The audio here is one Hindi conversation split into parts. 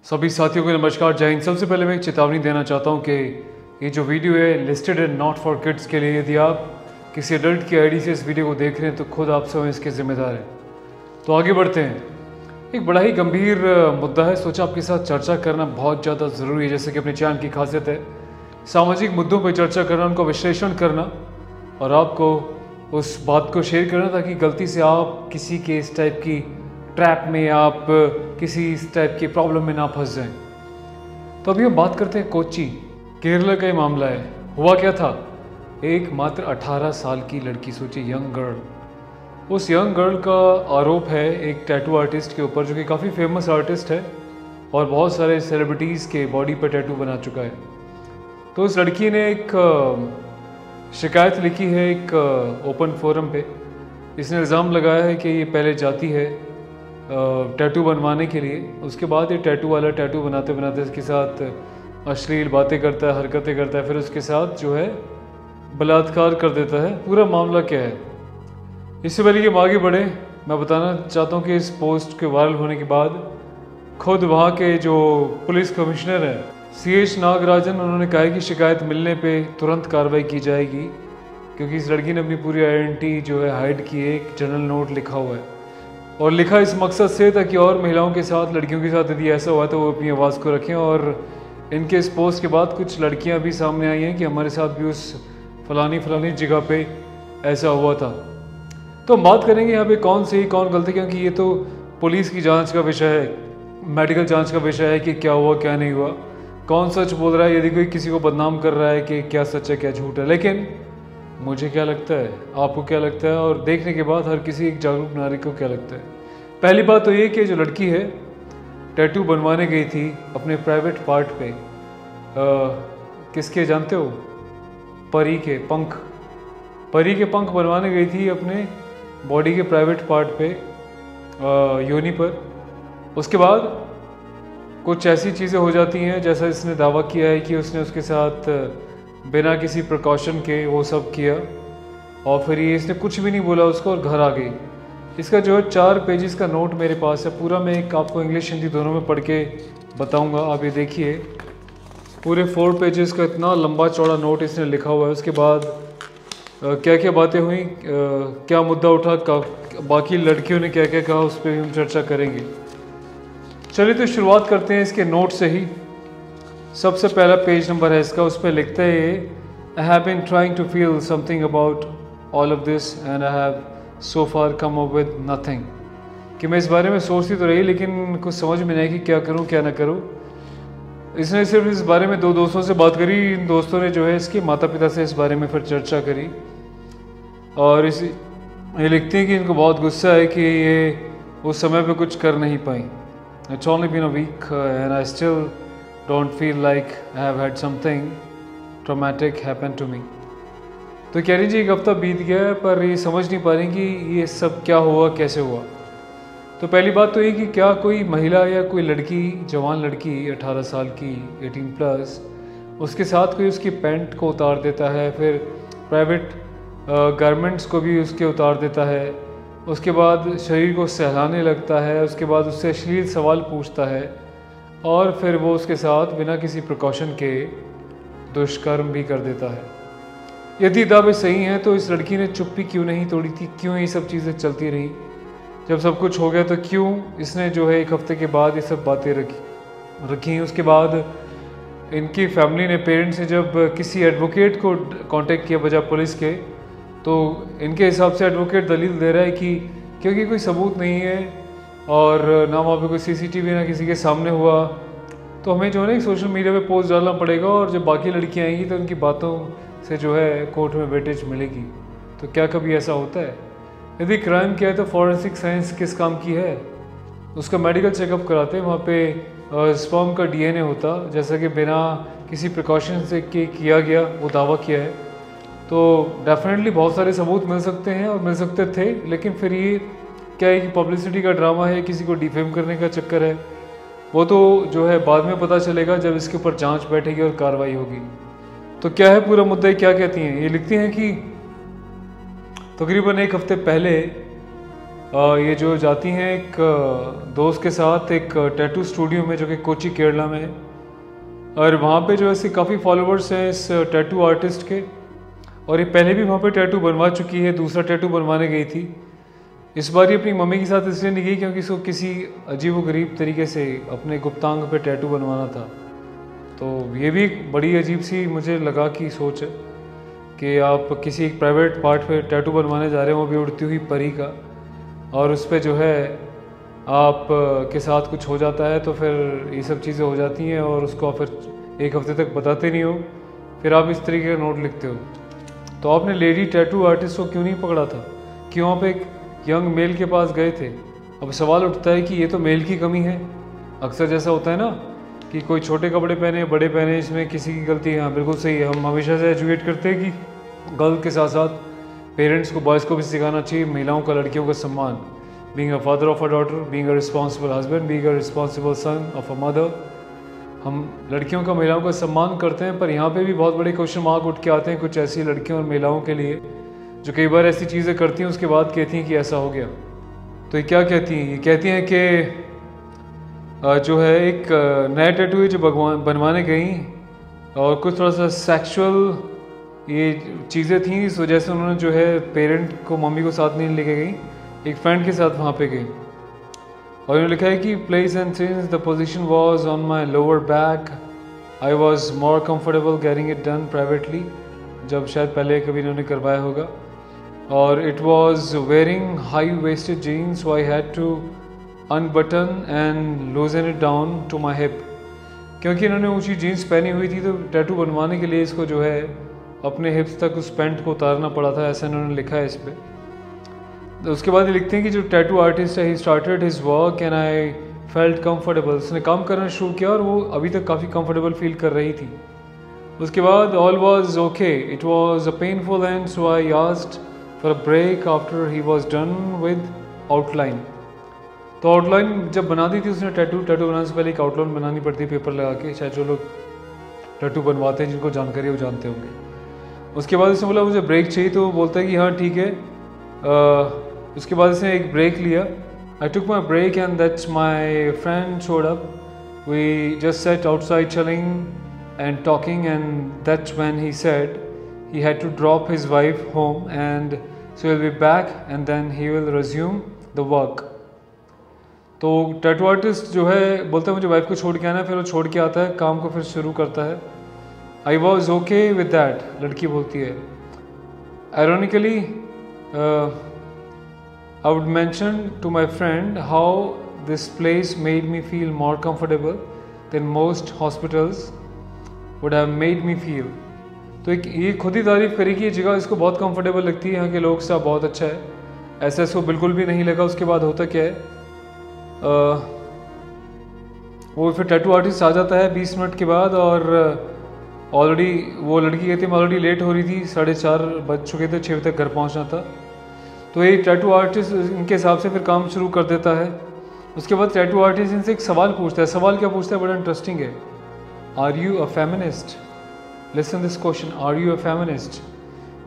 सभी साथियों को नमस्कार, जय हिंद। सबसे पहले मैं एक चेतावनी देना चाहता हूँ कि ये जो वीडियो है लिस्टेड है नॉट फॉर किड्स के लिए। यदि आप किसी एडल्ट की आईडी से इस वीडियो को देख रहे हैं तो खुद आप स्वयं इसके जिम्मेदार हैं। तो आगे बढ़ते हैं। एक बड़ा ही गंभीर मुद्दा है, सोचा आपके साथ चर्चा करना बहुत ज़्यादा ज़रूरी है। जैसे कि अपने चैनल की खासियत है सामाजिक मुद्दों पर चर्चा करना, उनका विश्लेषण करना और आपको उस बात को शेयर करना ताकि गलती से आप किसी के इस टाइप की ट्रैप में, आप किसी इस टाइप की प्रॉब्लम में ना फंस जाएं। तो अभी हम बात करते हैं कोच्चि, केरला का ये मामला है। हुआ क्या था, एक मात्र 18 साल की लड़की, सोचिए यंग गर्ल, उस यंग गर्ल का आरोप है एक टैटू आर्टिस्ट के ऊपर जो कि काफ़ी फेमस आर्टिस्ट है और बहुत सारे सेलिब्रिटीज़ के बॉडी पर टैटू बना चुका है। तो उस लड़की ने एक शिकायत लिखी है एक ओपन फोरम पे। इसने इल्ज़ाम लगाया है कि ये पहले जाती है टैटू बनवाने के लिए, उसके बाद ये टैटू वाला टैटू बनाते बनाते इसके साथ अश्लील बातें करता है, हरकतें करता है, फिर उसके साथ जो है बलात्कार कर देता है। पूरा मामला क्या है, इससे पहले कि हम आगे बढ़े मैं बताना चाहता हूँ कि इस पोस्ट के वायरल होने के बाद खुद वहाँ के जो पुलिस कमिश्नर हैं CH नागराजन, उन्होंने कहा है कि शिकायत मिलने पे तुरंत कार्रवाई की जाएगी, क्योंकि इस लड़की ने अपनी पूरी आइडेंटिटी जो है हाइड की है। एक जनरल नोट लिखा हुआ है और लिखा इस मकसद से ताकि और महिलाओं के साथ, लड़कियों के साथ यदि ऐसा हुआ तो वो अपनी आवाज़ को रखें। और इनके इस पोस्ट के बाद कुछ लड़कियां भी सामने आई हैं कि हमारे साथ भी उस फलानी जगह पे ऐसा हुआ था। तो हम बात करेंगे यहाँ पे कौन सही कौन गलती, क्योंकि ये तो पुलिस की जांच का विषय है, मेडिकल जांच का विषय है कि क्या हुआ क्या नहीं हुआ, कौन सच बोल रहा है, यदि कोई किसी को बदनाम कर रहा है कि क्या सच है क्या झूठ है। लेकिन मुझे क्या लगता है, आपको क्या लगता है, और देखने के बाद हर किसी एक जागरूक नागरिक को क्या लगता है। पहली बात तो ये कि जो लड़की है टैटू बनवाने गई थी अपने प्राइवेट पार्ट पे, किसके जानते हो, परी के पंख बनवाने गई थी अपने बॉडी के प्राइवेट पार्ट पे, योनि पर। उसके बाद कुछ ऐसी चीज़ें हो जाती हैं जैसा इसने दावा किया है कि उसने उसके साथ बिना किसी प्रिकॉशन के वो सब किया और फिर ये इसने कुछ भी नहीं बोला उसको और घर आ गई। इसका जो है 4 पेजेस का नोट मेरे पास है, पूरा मैं एक आपको इंग्लिश हिंदी दोनों में पढ़ के बताऊंगा। आप ये देखिए, पूरे 4 पेजेस का इतना लंबा चौड़ा नोट इसने लिखा हुआ है। उसके बाद क्या क्या बातें हुई, क्या मुद्दा उठा, बाकी लड़कियों ने क्या क्या कहा, उस पर हम चर्चा करेंगे। चलिए तो शुरुआत करते हैं इसके नोट से ही। सबसे पहला पेज नंबर है इसका, उस पर लिखते हैं I have been trying to feel something about all of this and I have so far come up with nothing. कि मैं इस बारे में सोचती तो रही लेकिन कुछ समझ में नहीं कि क्या करूं क्या ना करूं। इसने सिर्फ इस बारे में 2 दोस्तों से बात करी, इन दोस्तों ने जो है इसके माता पिता से इस बारे में फिर चर्चा करी और ये लिखती हैं कि इनको बहुत गुस्सा है कि ये उस समय पे कुछ कर नहीं पाई। It's only been a week and I still don't feel like I have had something traumatic happen to me. तो कह रही जी 1 हफ्ता बीत गया है पर ये समझ नहीं पा रही कि ये सब क्या हुआ कैसे हुआ। तो पहली बात तो ये कि क्या कोई महिला या कोई लड़की, जवान लड़की 18 साल की 18+, उसके साथ कोई उसकी पैंट को उतार देता है, फिर प्राइवेट गारमेंट्स को भी उसके उतार देता है, उसके बाद शरीर को सहलाने लगता है, उसके बाद उससे अश्लील सवाल पूछता है और फिर वो उसके साथ बिना किसी प्रिकॉशन के दुष्कर्म भी कर देता है। यदि दावे सही हैं तो इस लड़की ने चुप्पी क्यों नहीं तोड़ी थी, क्यों ये सब चीज़ें चलती रही। जब सब कुछ हो गया तो क्यों इसने जो है 1 हफ्ते के बाद ये सब बातें रखी। उसके बाद इनकी फैमिली ने, पेरेंट्स ने जब किसी एडवोकेट को कांटेक्ट किया बजाय पुलिस के, तो इनके हिसाब से एडवोकेट दलील दे रहा है कि क्योंकि कोई सबूत नहीं है और ना वहाँ पे कोई CCTV ना किसी के सामने हुआ, तो हमें जो है ना सोशल मीडिया पे पोस्ट डालना पड़ेगा और जब बाकी लड़कियाँ आएंगी तो उनकी बातों से जो है कोर्ट में वेटेज मिलेगी। तो क्या कभी ऐसा होता है? यदि क्राइम किया है तो फॉरेंसिक साइंस किस काम की है? उसका मेडिकल चेकअप कराते हैं, वहाँ पे स्पर्म का DNA होता, जैसा कि बिना किसी प्रिकॉशन से किया गया वो दावा किया है। तो डेफिनेटली बहुत सारे सबूत मिल सकते हैं और मिल सकते थे, लेकिन फिर ये क्या है कि पब्लिसिटी का ड्रामा है, किसी को डिफेम करने का चक्कर है। वो तो जो है बाद में पता चलेगा जब इसके ऊपर जांच बैठेगी और कार्रवाई होगी। तो क्या है पूरा मुद्दा, क्या कहती हैं? ये लिखती हैं कि तकरीबन 1 हफ्ते पहले ये जो जाती हैं एक दोस्त के साथ एक टैटू स्टूडियो में जो कि कोची केरला में है, और वहाँ पे जो है इसके काफ़ी फॉलोअर्स हैं इस टैटू आर्टिस्ट के, और ये पहले भी वहाँ पे टैटू बनवा चुकी है, दूसरा टैटू बनवाने गई थी। इस बार ये अपनी मम्मी के साथ इसलिए नहीं गई क्योंकि इसको किसी अजीब व गरीब तरीके से अपने गुप्तांग पे टैटू बनवाना था। तो ये भी एक बड़ी अजीब सी मुझे लगा कि सोच है कि आप किसी एक प्राइवेट पार्ट पे टैटू बनवाने जा रहे हो, वो भी उड़ती हुई परी का, और उस पर जो है आप के साथ कुछ हो जाता है तो फिर ये सब चीज़ें हो जाती हैं और उसको आप फिर एक हफ्ते तक बताते नहीं हो, फिर आप इस तरीके का नोट लिखते हो। तो आपने लेडी टैटू आर्टिस्ट को क्यों नहीं पकड़ा था? क्यों आप एक यंग मेल के पास गए थे? अब सवाल उठता है कि ये तो मेल की कमी है। अक्सर जैसा होता है ना कि कोई छोटे कपड़े पहने बड़े पहने, इसमें किसी की गलती है। हाँ बिल्कुल सही है, हम हमेशा से एजुकेट करते हैं कि गर्ल के साथ साथ पेरेंट्स को, बॉयज़ को भी सिखाना चाहिए महिलाओं का, लड़कियों का सम्मान। Being a father of a daughter, being a responsible husband, being a responsible son of a mother, हम लड़कियों का महिलाओं का सम्मान करते हैं। पर यहाँ पे भी बहुत बड़े क्वेश्चन मार्क उठ के आते हैं कुछ ऐसी लड़कियों और महिलाओं के लिए जो कई बार ऐसी चीज़ें करती हैं उसके बाद कहती हैं कि ऐसा हो गया। तो ये क्या कहती हैं? ये कहती हैं कि जो है एक नया टैटू जो बनवाने गई और कुछ थोड़ा सा सेक्सुअल ये चीज़ें थी, इस वजह से उन्होंने जो है पेरेंट को, मम्मी को साथ नहीं लेके गई, एक फ्रेंड के साथ वहाँ पे गई। और उन्होंने लिखा है कि place and since the position was on my lower back, I was more comfortable getting it done privately, जब शायद पहले कभी इन्होंने करवाया होगा। और it was wearing high waisted jeans, so I had to unbutton and loosen it down to my hip. क्योंकि इन्होंने ऊँची जीन्स पहनी हुई थी तो टैटू बनवाने के लिए इसको जो है अपने हिप्स तक उस पैंट को उतारना पड़ा था, ऐसा इन्होंने लिखा है इस पर। तो उसके बाद ये लिखते हैं कि जो टैटू आर्टिस्ट है, he started his work and I felt comfortable. उसने काम करना शुरू किया और वो अभी तक काफ़ी कंफर्टेबल फील कर रही थी। उसके बाद all was okay, it was a painful and so I asked for a break after he was done with outline. तो आउटलाइन जब बना दी थी उसने, टैटू बनाने से पहले एक आउटलाइन बनानी पड़ती है पेपर लगा के, शायद जो लोग टैटू बनवाते हैं जिनको जानकारी है वो जानते होंगे। उसके बाद उसने बोला मुझे ब्रेक चाहिए, तो वो बोलता है कि हाँ ठीक है। उसके बाद इसने एक ब्रेक लिया। I took my break and that's my friend showed up, we just sat outside chilling and talking and that's when he said he had to drop his wife home and so he'll be back and then he will resume the work। तो टैटू आर्टिस्ट जो है बोलता है मुझे वाइफ को छोड़ के आना, फिर वो छोड़ के आता है, काम को फिर शुरू करता है। I was okay with that, लड़की बोलती है। Ironically I would mention to my friend how this place made me feel more comfortable than most hospitals would have made me feel. तो एक ये खुद ही तारीफ करी कि ये जगह इसको बहुत कंफर्टेबल लगती है, यहाँ के लोग सब बहुत अच्छा है। ऐसा इसको बिल्कुल भी नहीं लगा। उसके बाद होता क्या है, वो फिर टैटू आर्टिस्ट आ जाता है 20 मिनट के बाद, और ऑलरेडी वो लड़की कहती है मैं ऑलरेडी लेट हो रही थी, 4:30 बज चुके थे, 6 बजे तक घर पहुंचना था। तो ये टैटू आर्टिस्ट इनके हिसाब से फिर काम शुरू कर देता है। उसके बाद टैटू आर्टिस्ट इनसे एक सवाल पूछता है। सवाल क्या पूछता है, बड़ा इंटरेस्टिंग है। Are you a feminist? Listen this question, are you a feminist?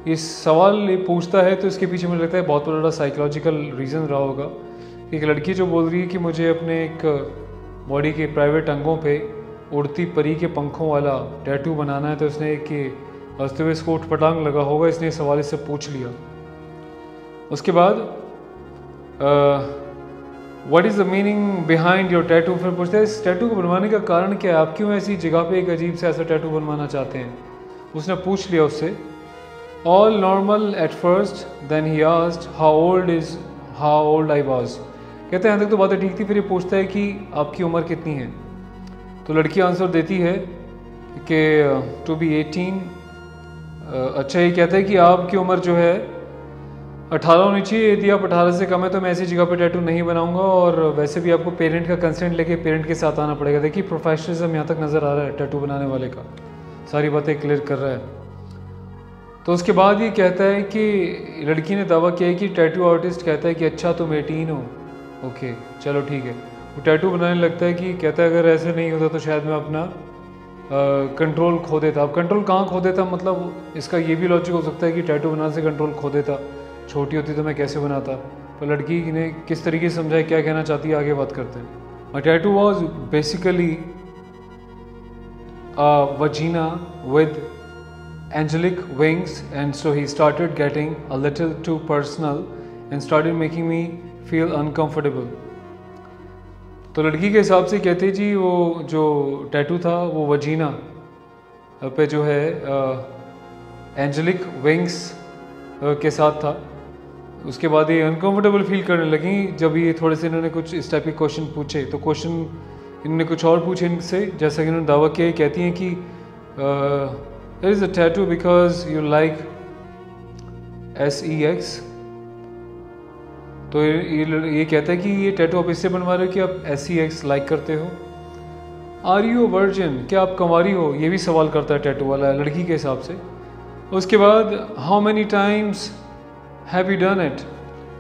इस सवाल ये पूछता है तो इसके पीछे मुझे लगता है बहुत बड़ा साइकोलॉजिकल रीज़न रहा होगा। एक लड़की जो बोल रही है कि मुझे अपने एक बॉडी के प्राइवेट अंगों पे उड़ती परी के पंखों वाला टैटू बनाना है, तो उसने एक हंसते हुए इसको उठपटांग लगा होगा, इसने सवाल इससे पूछ लिया। उसके बाद what is the meaning behind your tattoo? फिर पूछते हैं इस टैटू को बनवाने का कारण क्या है, आप क्यों ऐसी जगह पे एक अजीब से ऐसा टैटू बनवाना चाहते हैं? उसने पूछ लिया उससे। All normal at first then he asked how old I was. कहते हैं यहाँ तक तो बातें ठीक थी, फिर ये पूछता है कि आपकी उम्र कितनी है? तो लड़की आंसर देती है कि टू बी 18। अच्छा, ये कहता है कि आपकी उम्र जो है 18 होनी चाहिए, यदि आप 18 से कम है तो मैं ऐसी जगह पे टैटू नहीं बनाऊंगा, और वैसे भी आपको पेरेंट का कंसेंट लेके पेरेंट के साथ आना पड़ेगा। देखिए प्रोफेशनलिज्म यहाँ तक नज़र आ रहा है टैटू बनाने वाले का, सारी बातें क्लियर कर रहा है। तो उसके बाद ये कहता है कि लड़की ने दावा किया है कि टैटू आर्टिस्ट कहता है कि अच्छा तुम 18 हो, ओके चलो ठीक है। वो टैटू बनाने लगता है कि कहता है अगर ऐसे नहीं होता तो शायद मैं अपना कंट्रोल खो देता। अब कंट्रोल कहाँ खो देता, मतलब इसका ये भी लॉजिक हो सकता है कि टैटू बनाने से कंट्रोल खो देता, छोटी होती तो मैं कैसे बनाता। तो लड़की ने किस तरीके से समझाया, क्या कहना चाहती है, आगे बात करते हैं. My tattoo was basically a vagina with angelic wings, and so he started getting a little too personal and started making me feel uncomfortable. तो लड़की के हिसाब से कहते जी वो जो टैटू था वो वजीना पे जो है एंजेलिक विंग्स के साथ था. उसके बाद ये अनकंफर्टेबल फील करने लगी जब ये थोड़े से इन्होंने कुछ इस टाइप के क्वेश्चन पूछे. तो क्वेश्चन इन्होंने कुछ और पूछे इनसे, जैसा कि इन्होंने दावा किया. कहती हैं कि there is a tattoo because you like SEX. तो ये कहता है कि ये टैटू आप इससे बनवा रहे हो कि आप SEX लाइक करते हो. आर यू अ वर्जिन, क्या आप कंवारी हो, ये भी सवाल करता है टैटू वाला लड़की के हिसाब से. उसके बाद how many times have you done it,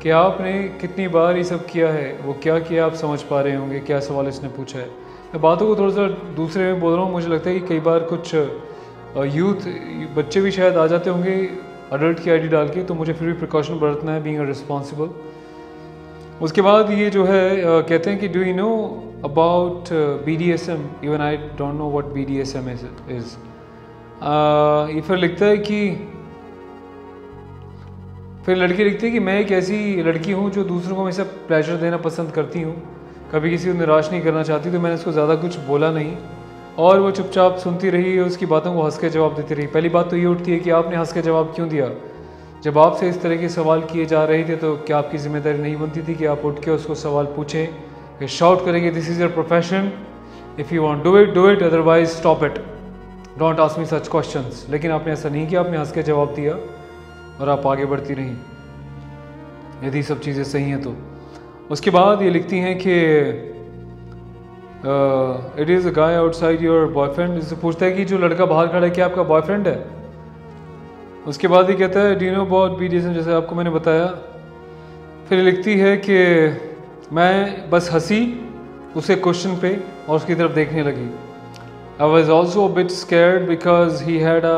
कि आपने कितनी बार ये सब किया है. वो क्या किया आप समझ पा रहे होंगे, क्या सवाल इसने पूछा है. मैं बातों को थोड़ा सा दूसरे में बोल रहा हूँ. मुझे लगता है कि कई बार कुछ यूथ बच्चे भी शायद आ जाते होंगे अडल्ट की आईडी डाल के, तो मुझे फिर भी प्रिकॉशन बरतना है, बीइंग अ रिस्पॉन्सिबल. उसके बाद ये जो है कहते हैं कि do you know about BDSM. Even I don't know what BDSM is. ये फिर लिखता है कि फिर लड़की लिखती है कि मैं एक ऐसी लड़की हूँ जो दूसरों को हमेशा प्लेजर देना पसंद करती हूँ, कभी किसी को निराश नहीं करना चाहती. तो मैंने उसको ज़्यादा कुछ बोला नहीं और वो चुपचाप सुनती रही, उसकी बातों को हंस के जवाब देती रही. पहली बात तो ये उठती है कि आपने हंस के जवाब क्यों दिया. जब आपसे इस तरह के सवाल किए जा रहे थे तो क्या आपकी जिम्मेदारी नहीं बनती थी कि आप उठ के उसको सवाल पूछें, कि शाउट करेंगे this is your profession, if you want do it otherwise stop it, don't ask me such questions. लेकिन आपने ऐसा नहीं किया, आपने हंस के जवाब दिया और आप आगे बढ़ती रहीं, यदि सब चीज़ें सही हैं तो. उसके बाद ये लिखती हैं कि it is a guy outside your boyfriend. इससे पूछता है कि जो लड़का बाहर खड़ा है क्या आपका बॉयफ्रेंड है. उसके बाद ये कहता है do you know about BDSM, जैसे आपको मैंने बताया. फिर लिखती है कि मैं बस हंसी उसे क्वेश्चन पे और उसकी तरफ देखने लगी. I was also a bit scared because he had a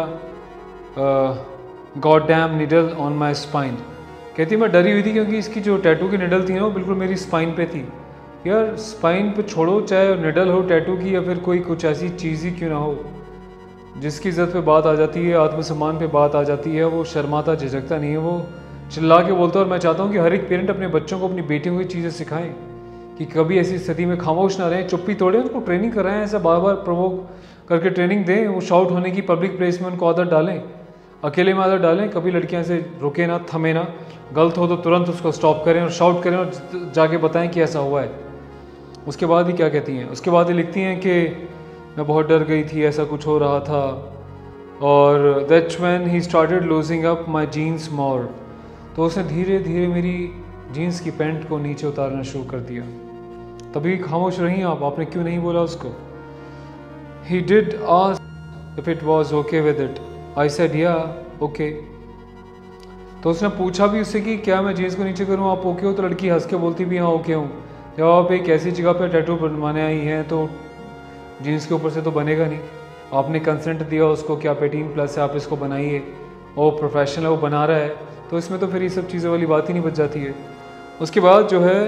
god damn needle on my spine. कहती मैं डरी हुई थी क्योंकि इसकी जो टैटू की निडल थी ना वो बिल्कुल मेरी स्पाइन पे थी. यार स्पाइन पे छोड़ो, चाहे निडल हो टैटू की या फिर कोई कुछ ऐसी चीज़ ही क्यों ना हो, जिसकी इज्जत पे बात आ जाती है, आत्मसम्मान पे बात आ जाती है, वो शर्माता झिझकता नहीं है, वो चिल्ला के बोलता है. और मैं चाहता हूँ कि हर एक पेरेंट अपने बच्चों को, अपनी बेटियों को चीज़ें सिखाएं कि कभी ऐसी स्थिति में खामोश ना रहें, चुप्पी तोड़ें, उनको ट्रेनिंग कराएं, ऐसा बार बार प्रोवोक करके ट्रेनिंग दें. वो शाउट होने की पब्लिक प्लेस में उनको आदत डालें, अकेले में आदत डालें. कभी लड़कियां से रुके ना, थमे ना, गलत हो तो तुरंत उसको स्टॉप करें और शाउट करें और जाके बताएं कि ऐसा हुआ है. उसके बाद ही क्या कहती हैं, उसके बाद ही लिखती हैं कि मैं बहुत डर गई थी, ऐसा कुछ हो रहा था. और that's when he started loosing up my jeans more. तो उसने धीरे धीरे मेरी जीन्स की पैंट को नीचे उतारना शुरू कर दिया. तभी खामोश रही आप, आपने क्यों नहीं बोला उसको. He did ask if it was okay with it. I said या ओके. तो उसने पूछा भी उससे कि क्या मैं जीन्स को नीचे करूँ, आप ओके हो. तो लड़की हंस के बोलती भी हाँ ओके हूँ. जब आप एक ऐसी जगह पर टैटू बनवाने आई हैं तो जीन्स के ऊपर से तो बनेगा नहीं. आपने कंसेंट दिया उसको कि आप 18+ है, आप इसको बनाइए, वो प्रोफेशनल है, वो बना रहा है, तो इसमें तो फिर ये सब चीज़ें वाली बात ही नहीं बच जाती है. उसके बाद जो है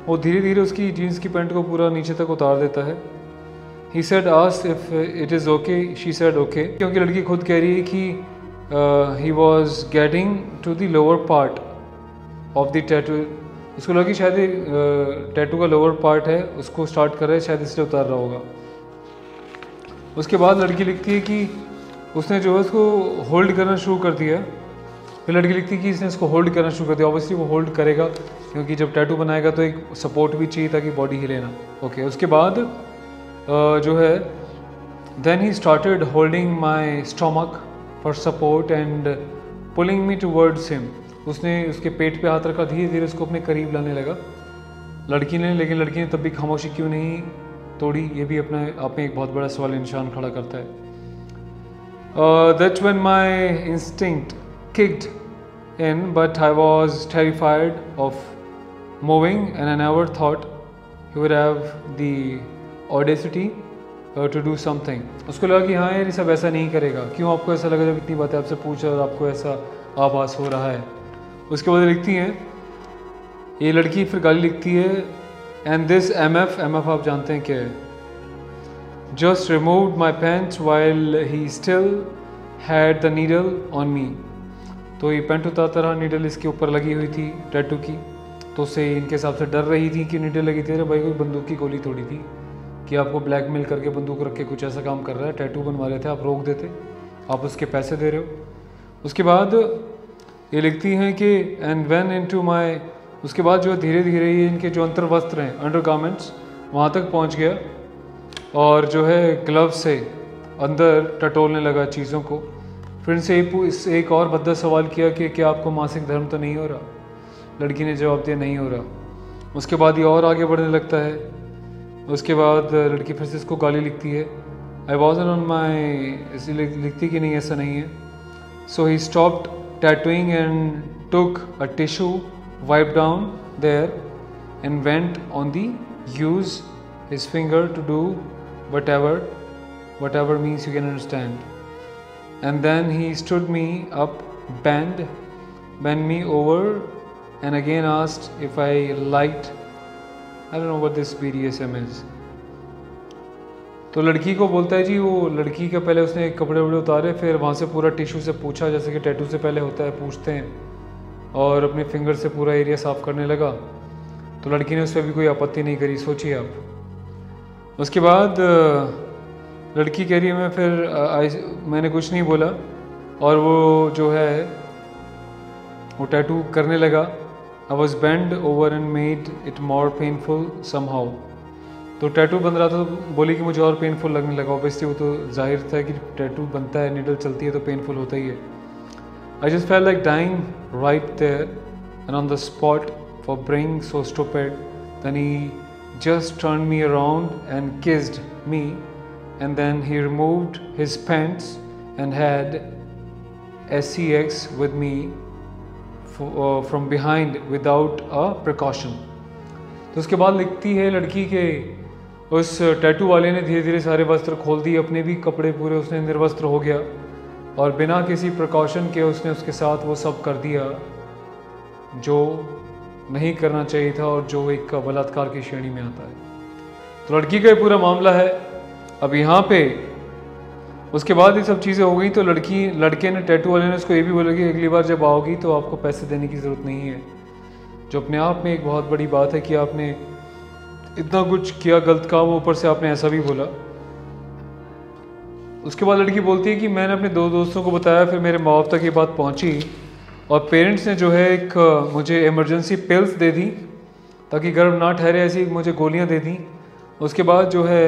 वो धीरे धीरे उसकी जीन्स की पैंट को पूरा नीचे तक उतार देता है. He said asked if it is okay. She said okay, क्योंकि लड़की खुद कह रही है कि he was getting to the lower part of the tattoo. उसको लगा कि शायद टैटू का लोअर पार्ट है, उसको स्टार्ट कर रहा है, शायद इसलिए उतार रहा होगा. उसके बाद लड़की लिखती है कि उसने जो है उसको होल्ड करना शुरू कर दिया. फिर लड़की लिखती है कि इसने इसको होल्ड करना शुरू कर दिया. ऑब्वियसली वो होल्ड करेगा क्योंकि जब टैटू बनाएगा तो एक सपोर्ट भी चाहिए ताकि बॉडी हिले ना. ओके. उसके बाद जो है then he started holding my stomach for support and pulling me towards him. उसने उसके पेट पे हाथ रखा, धीरे धीरे उसको अपने करीब लाने लगा लड़की ने. लेकिन लड़की ने तब भी खामोशी क्यों नहीं तोड़ी, ये भी अपने आप में एक बहुत बड़ा सवाल निशान खड़ा करता है. That's when my instinct kicked in but I was terrified of moving and I never thought he would have the audacity to do something. उसको लगा कि हाँ यार ये सब ऐसा नहीं करेगा. क्यों आपको ऐसा लगा जब इतनी बातें आपसे पूछा और आपको ऐसा आभास हो रहा है. उसके बाद लिखती हैं ये लड़की फिर गाली लिखती है, एंड दिस MF आप जानते हैं क्या है, just removed my pants while he still had the needle on me. तो ये पैंट उतारता रहा, नीडल इसके ऊपर लगी हुई थी टैटू की, तो उससे इनके हिसाब से डर रही थी कि नीडल लगी थी। अरे भाई कोई बंदूक की गोली थोड़ी थी कि आपको ब्लैकमेल करके बंदूक रख के कुछ ऐसा काम कर रहा है, टैटू बनवा रहे थे, आप रोक देते, आप उसके पैसे दे रहे हो। उसके बाद ये लिखती हैं कि एंड वेन इनटू माय, उसके बाद जो धीरे धीरे ये इनके जो अंतर वस्त्र हैं, अंडर गारमेंट्स, वहाँ तक पहुँच गया और जो है ग्लव से अंदर टटोलने लगा चीज़ों को। फिर इनसे एक और भद्दा सवाल किया कि क्या आपको मासिक धर्म तो नहीं हो रहा? लड़की ने जवाब दिया नहीं हो रहा। उसके बाद ये और आगे बढ़ने लगता है। उसके बाद लड़की फिर से इसको गाली लिखती है, आई वॉजन ऑन माई, इसलिए लिखती कि नहीं ऐसा नहीं है। So he stopped tattooing and took a tissue, wipe down there and went on the use his finger to do whatever means you can understand. And then he stood me up, bent me over and again asked if I liked, I don't know what this BDSM is. तो लड़की को बोलता है जी, वो लड़की का पहले उसने कपड़े वपड़े उतारे, फिर वहाँ से पूरा टिश्यू से पूछा, जैसे कि टैटू से पहले होता है, पूछते हैं, और अपने फिंगर से पूरा एरिया साफ़ करने लगा। तो लड़की ने उस पर भी कोई आपत्ति नहीं करी, सोचिए आप। उसके बाद लड़की कह रही है मैंने कुछ नहीं बोला, और वो जो है वो टैटू करने लगा। I was bend over and made it more painful somehow. तो टैटू बन रहा था, तो बोली कि मुझे और पेनफुल लगने लगा। ऑब्वियसली वो तो जाहिर था कि टैटू बनता है, नीडल चलती है तो पेनफुल होता ही है। I just felt like dying right there and on the spot for being so stupid. Then he just turned me around and kissed me, and then he removed his pants and had sex with me from behind without a precaution. तो उसके बाद लिखती है लड़की के उस टैटू वाले ने धीरे धीरे सारे वस्त्र खोल दिए, अपने भी कपड़े पूरे उसने निर्वस्त्र हो गया, और बिना किसी प्रिकॉशन के उसने उसके साथ वो सब कर दिया जो नहीं करना चाहिए था और जो एक बलात्कार की श्रेणी में आता है। तो लड़की का ये पूरा मामला है। अब यहाँ पे उसके बाद ये सब चीज़ें हो गई, तो लड़के ने, टैटू वाले ने उसको ये भी बोला कि अगली बार जब आओगी तो आपको पैसे देने की ज़रूरत नहीं है, जो अपने आप में एक बहुत बड़ी बात है कि आपने इतना कुछ किया गलत काम, ऊपर से आपने ऐसा भी बोला। उसके बाद लड़की बोलती है कि मैंने अपने दो दोस्तों को बताया, फिर मेरे माँ बाप तक ये बात पहुँची, और पेरेंट्स ने जो है एक मुझे इमरजेंसी पिल्स दे दी ताकि गर्भ ना ठहरे, ऐसी मुझे गोलियां दे दी। उसके बाद जो है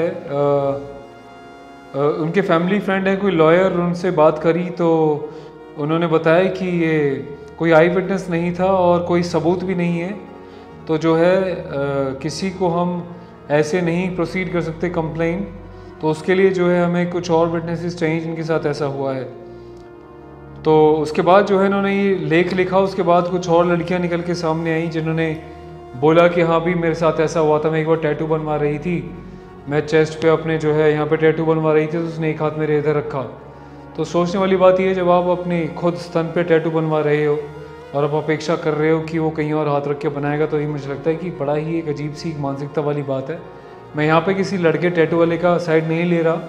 उनके फैमिली फ्रेंड हैं कोई लॉयर, उनसे बात करी तो उन्होंने बताया कि ये कोई आई विटनेस नहीं था और कोई सबूत भी नहीं है, तो जो है किसी को हम ऐसे नहीं प्रोसीड कर सकते कंप्लेन, तो उसके लिए जो है हमें कुछ और विटनेसेस चाहिए जिनके साथ ऐसा हुआ है। तो उसके बाद जो है इन्होंने ये लेख लिखा। उसके बाद कुछ और लड़कियां निकल के सामने आई जिन्होंने बोला कि हाँ भी मेरे साथ ऐसा हुआ था, मैं एक बार टैटू बनवा रही थी, मैं चेस्ट पे अपने जो है यहाँ पे टैटू बनवा रही थी, तो उसने एक हाथ मेरे इधर रखा। तो सोचने वाली बात यह है, जब आप अपने खुद स्तन पे टैटू बनवा रहे हो और आप अपेक्षा कर रहे हो कि वो कहीं और हाथ रख के बनाएगा, तो ये मुझे लगता है कि बड़ा ही एक अजीब सी मानसिकता वाली बात है। मैं यहाँ पे किसी लड़के टैटू वाले का साइड नहीं ले रहा,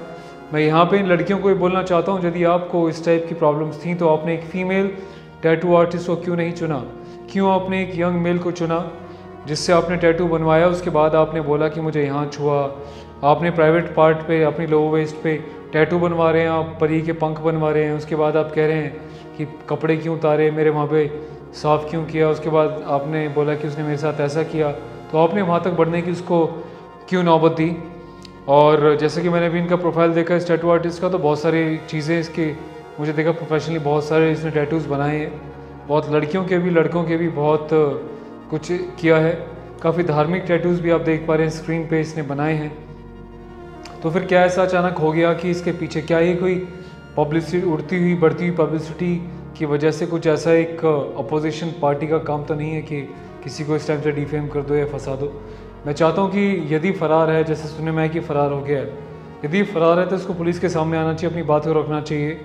मैं यहाँ पे इन लड़कियों को ये बोलना चाहता हूँ, यदि आपको इस टाइप की प्रॉब्लम्स थी तो आपने एक फ़ीमेल टैटू आर्टिस्ट को क्यों नहीं चुना, क्यों आपने एक यंग मेल को चुना जिससे आपने टैटू बनवाया। उसके बाद आपने बोला कि मुझे यहाँ छुआ, आपने प्राइवेट पार्ट पे, अपनी लो वेस्ट पे टैटू बनवा रहे हैं, आप परी के पंख बनवा रहे हैं। उसके बाद आप कह रहे हैं कि कपड़े क्यों उतारे, मेरे वहाँ पे साफ़ क्यों किया। उसके बाद आपने बोला कि उसने मेरे साथ ऐसा किया, तो आपने वहाँ तक बढ़ने की उसको क्यों नौबत दी। और जैसे कि मैंने भी इनका प्रोफाइल देखा इस टैटू आर्टिस्ट का, तो बहुत सारी चीज़ें इसके मुझे देखा प्रोफेशनली, बहुत सारे इसने टैटूज़ बनाए हैं, बहुत लड़कियों के भी लड़कों के भी बहुत कुछ किया है। काफ़ी धार्मिक टैटूज़ भी आप देख पा रहे हैं स्क्रीन पे इसने बनाए हैं। तो फिर क्या ऐसा अचानक हो गया कि इसके पीछे, क्या ये कोई पब्लिसिटी, उड़ती हुई बढ़ती हुई पब्लिसिटी की वजह से कुछ ऐसा एक अपोजिशन पार्टी का काम तो नहीं है कि किसी को इस टाइम से डिफेम कर दो या फंसा दो। मैं चाहता हूँ कि यदि फ़रार है, जैसे सुने मैं कि फ़रार हो गया है, यदि फ़रार है तो इसको पुलिस के सामने आना चाहिए, अपनी बात को रखना चाहिए,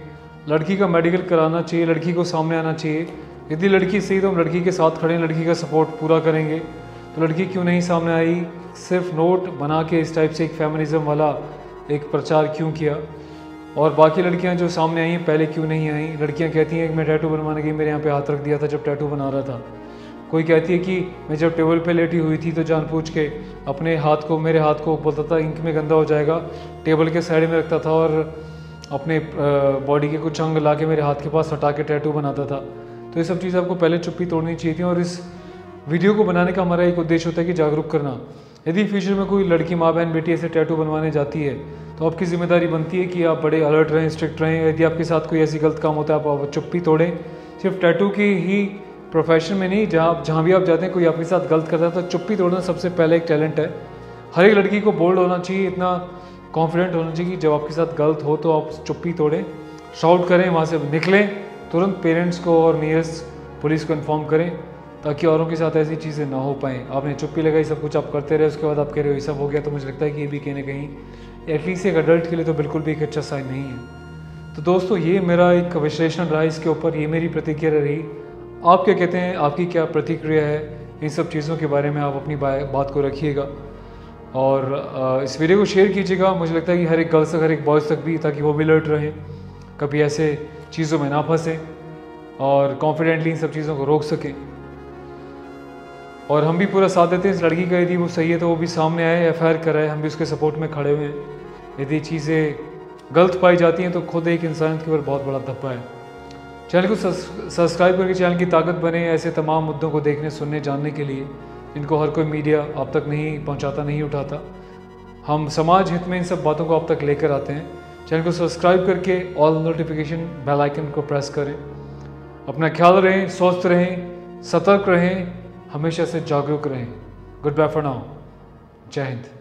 लड़की का मेडिकल कराना चाहिए, लड़की को सामने आना चाहिए। यदि लड़की सही तो हम लड़की के साथ खड़े हैं, लड़की का सपोर्ट पूरा करेंगे। तो लड़की क्यों नहीं सामने आई, सिर्फ नोट बना के इस टाइप से एक फेमिनिज्म वाला एक प्रचार क्यों किया? और बाकी लड़कियां जो सामने आई हैं पहले क्यों नहीं आई? लड़कियां कहती हैं कि मैं टैटू बनवाने गई, मेरे यहाँ पे हाथ रख दिया था जब टैटू बना रहा था। कोई कहती है कि मैं जब टेबल पे लेटी हुई थी तो जानबूझ के अपने हाथ को, मेरे हाथ को बोलता था इंक में गंदा हो जाएगा, टेबल के साइड में रखता था और अपने बॉडी के कुछ अंग ला के मेरे हाथ के पास हटा के टैटू बनाता था। तो ये सब चीज़ आपको पहले चुप्पी तोड़नी चाहिए थी। और इस वीडियो को बनाने का हमारा एक उद्देश्य होता है कि जागरूक करना। यदि फ्यूचर में कोई लड़की, माँ बहन, बेटी ऐसे टैटू बनवाने जाती है तो आपकी जिम्मेदारी बनती है कि आप बड़े अलर्ट रहें, स्ट्रिक्ट रहें। यदि आपके साथ कोई ऐसी गलत काम होता है आप चुप्पी तोड़ें। सिर्फ टैटू की ही प्रोफेशन में नहीं, जहाँ भी आप जाते हैं कोई आपके साथ गलत करता है तो चुप्पी तोड़ना सबसे पहले एक टैलेंट है। हर एक लड़की को बोल्ड होना चाहिए, इतना कॉन्फिडेंट होना चाहिए कि जब आपके साथ गलत हो तो आप चुप्पी तोड़ें, शाउट करें, वहाँ से निकलें, तुरंत पेरेंट्स को और नियरेस्ट पुलिस को इन्फॉर्म करें ताकि औरों के साथ ऐसी चीज़ें ना हो पाएँ। आपने चुप्पी लगाई, सब कुछ आप करते रहे, उसके बाद आप कह रहे हो ये सब हो गया, तो मुझे लगता है कि ये भी कहीं ना कहीं एटलीस्ट एक अडल्ट के लिए तो बिल्कुल भी एक अच्छा साइन नहीं है। तो दोस्तों ये मेरा एक विश्लेषण रहा इसके ऊपर, ये मेरी प्रतिक्रिया रही। आप क्या कहते हैं, आपकी क्या प्रतिक्रिया है इन सब चीज़ों के बारे में? आप अपनी बात को रखिएगा और इस वीडियो को शेयर कीजिएगा। मुझे लगता है कि हर एक गर्ल्स तक, हर एक बॉयज़ तक भी, ताकि वो भी अलर्ट रहें, कभी ऐसे चीज़ों में ना फंसें और कॉन्फिडेंटली इन सब चीज़ों को रोक सकें। और हम भी पूरा साथ देते हैं इस लड़की का, यदि वो सही है तो वो भी सामने आए, FIR कराए, हम भी उसके सपोर्ट में खड़े हुए हैं। यदि चीज़ें गलत पाई जाती हैं तो खुद एक इंसान के ऊपर बहुत बड़ा धब्बा है। चैनल को सब्सक्राइब करके चैनल की ताकत बने ऐसे तमाम मुद्दों को देखने, सुनने, जानने के लिए, इनको हर कोई मीडिया आप तक नहीं पहुंचाता, नहीं उठाता। हम समाज हित में इन सब बातों को आप तक लेकर आते हैं। चैनल को सब्सक्राइब करके ऑल नोटिफिकेशन बेल आइकन को प्रेस करें। अपना ख्याल रहें, स्वस्थ रहें, सतर्क रहें, हमेशा से जागरूक रहें। Goodbye for now. जय हिंद।